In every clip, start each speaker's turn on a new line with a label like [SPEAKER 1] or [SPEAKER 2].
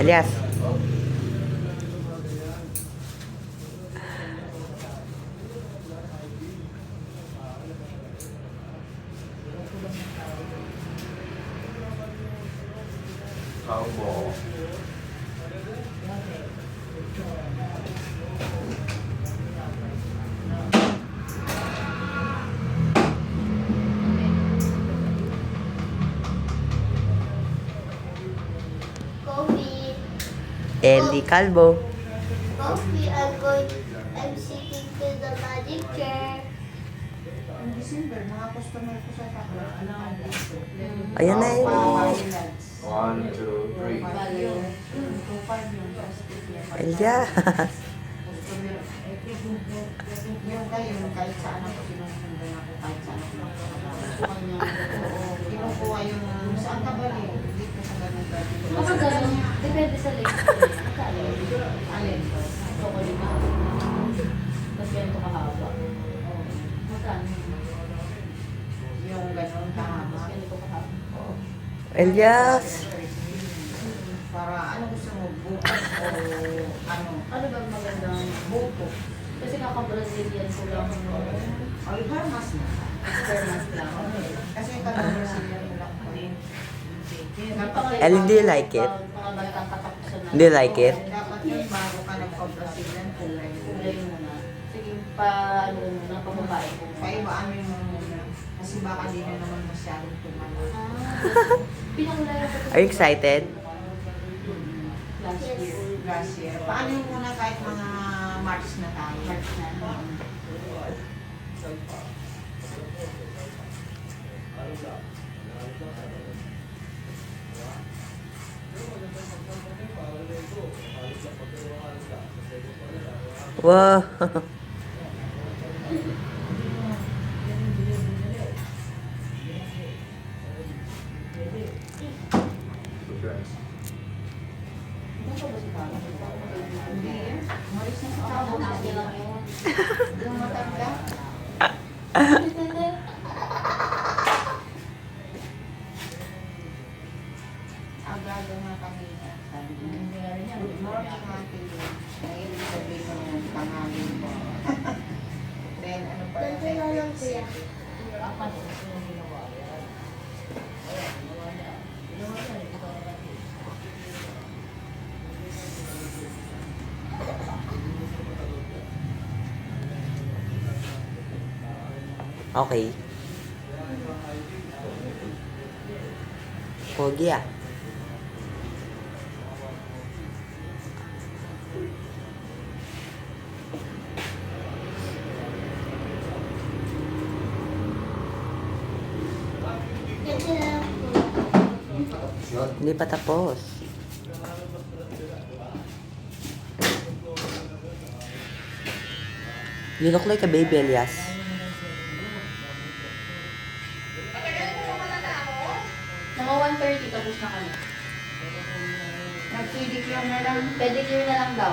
[SPEAKER 1] Alias.
[SPEAKER 2] Cowboy.
[SPEAKER 3] Coffee.
[SPEAKER 1] Ellie Calvo.
[SPEAKER 3] Coffee, I'm sitting to the magic chair.
[SPEAKER 4] Ang December, mga customer ko sa takla.
[SPEAKER 1] Ayan na yun.
[SPEAKER 2] 1, 2, 3.
[SPEAKER 1] Elias.
[SPEAKER 4] Yung kayo, kahit saan ako sinusundan ako, kahit saan ako kinukuha yung saan ka ba rin? Dito sa ganun ba?
[SPEAKER 5] Baka gano'n, depende sa length.
[SPEAKER 4] Alin ba?
[SPEAKER 5] Ito ko lima. Tapos ganito kahaba. Magkano?
[SPEAKER 4] Yung ganun kahaba.
[SPEAKER 5] Tapos ganito kahaba.
[SPEAKER 1] Elias.
[SPEAKER 4] Para ano gusto mo? Bukas o ano?
[SPEAKER 5] Ano ba magandang
[SPEAKER 4] Buko.
[SPEAKER 5] kasi kaka-Brazilian ko lang.
[SPEAKER 4] Ay, mas na.
[SPEAKER 5] Experiment lang.
[SPEAKER 4] Kasi talaga sila nila ko.
[SPEAKER 1] Ellie, do you like it?
[SPEAKER 5] Mga batang katapusan na.
[SPEAKER 1] Do you like it?
[SPEAKER 4] Dapat yun bago ka nagpa-Brazilian kulay.
[SPEAKER 5] Kulay muna. Sige, ano muna, pababae ko.
[SPEAKER 4] Paibaano mo muna. Kasi baka di na naman masyadong tumala.
[SPEAKER 5] Pinangulay ako.
[SPEAKER 1] Are you excited?
[SPEAKER 5] Last year.
[SPEAKER 4] Last year. Paano yung muna kahit mga March na tayo?
[SPEAKER 5] March na.
[SPEAKER 1] Wow.
[SPEAKER 5] Ano ba si Papa?
[SPEAKER 4] Hindi eh. Maris na sa tao.
[SPEAKER 5] Lagi lang yun.
[SPEAKER 4] Yung matanda. Agaga nga kami. Sabi ko,
[SPEAKER 5] Hindi nga rin yan.
[SPEAKER 4] good morning ate. Ngayon sabi ko ng pangalan ko. Then ano pa
[SPEAKER 3] Ganito na lang siya.
[SPEAKER 5] Apat yung ginawa.
[SPEAKER 1] Okay. Pogi ah.
[SPEAKER 3] Ganito na lang po.
[SPEAKER 1] Hindi pa tapos. You look like a baby, Elias.
[SPEAKER 5] Mga 1:30 tapos na kami.
[SPEAKER 4] Nag-pedicure na lang.
[SPEAKER 5] Pedicure na lang daw.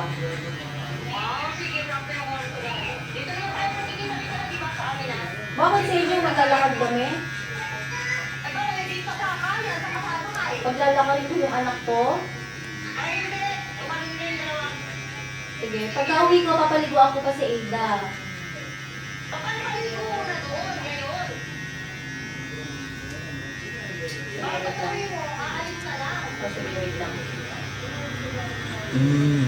[SPEAKER 5] Bakit sa inyo maglalakad kami? Paglalakarin ko yung anak ko? Sige, pagka uwi ko, papaligo ako pa si Ada. Sige, wait lang.
[SPEAKER 1] Mm.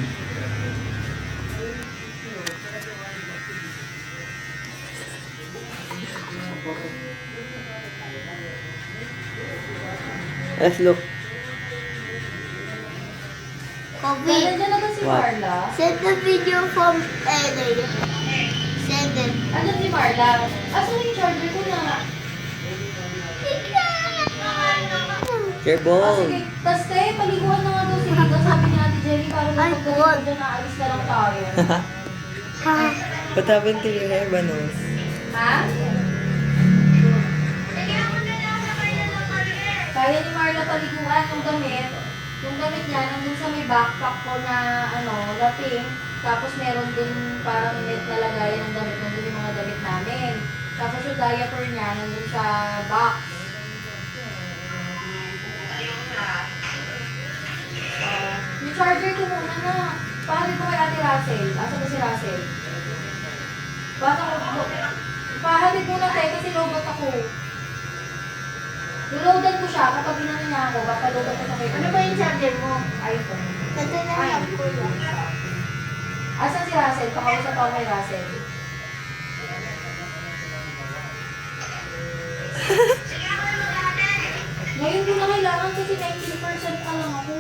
[SPEAKER 1] Let's look.
[SPEAKER 3] Coffee.
[SPEAKER 5] Nandiyan na ba si
[SPEAKER 1] What?
[SPEAKER 5] Marla?
[SPEAKER 3] Send the video from LA. Send it.
[SPEAKER 5] Andun si Marla. Asan yung charger ko na?
[SPEAKER 1] Your
[SPEAKER 5] Ah,
[SPEAKER 1] ball.
[SPEAKER 5] sige. Tapos tayo, paliguan na nga daw si Rita. Sabi ni Ate Jenny, parang
[SPEAKER 3] Ay,
[SPEAKER 5] napagdating
[SPEAKER 3] God.
[SPEAKER 5] ko dyan, naalis na lang tayo.
[SPEAKER 3] Ha?
[SPEAKER 1] What happened to your hair, Banos?
[SPEAKER 5] Ha? Kaya ni Marla paliguan yung damit. Yung damit niya, nandun sa may backpack ko na, laping. Tapos meron dun parang net na lagayan ng damit. Nandun yung mga damit namin. Tapos yung diaper niya, nandun sa box. Yun I-charger ko muna na. Pahatid ko kay Ate Russell. Asa ba si Russell? Baka ko, pahatid muna tayo kasi lobat ako. Loloadan ko siya kapag ginano niya ako. Baka lobat ko sa kay
[SPEAKER 3] Ano ba yung charger mo?
[SPEAKER 5] iPhone.
[SPEAKER 3] Natanahan ko lang.
[SPEAKER 5] Asan si Russell? Pakausap ako kay Russell. Ngayon ko na kailangan kasi 19% pa lang ako.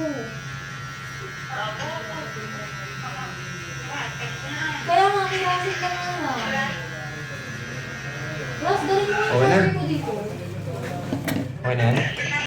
[SPEAKER 5] Kaya nga, kay Russell ka muna. Russ, galing mo yung
[SPEAKER 2] Okay na.
[SPEAKER 5] charger ko dito.
[SPEAKER 2] Okay na yan?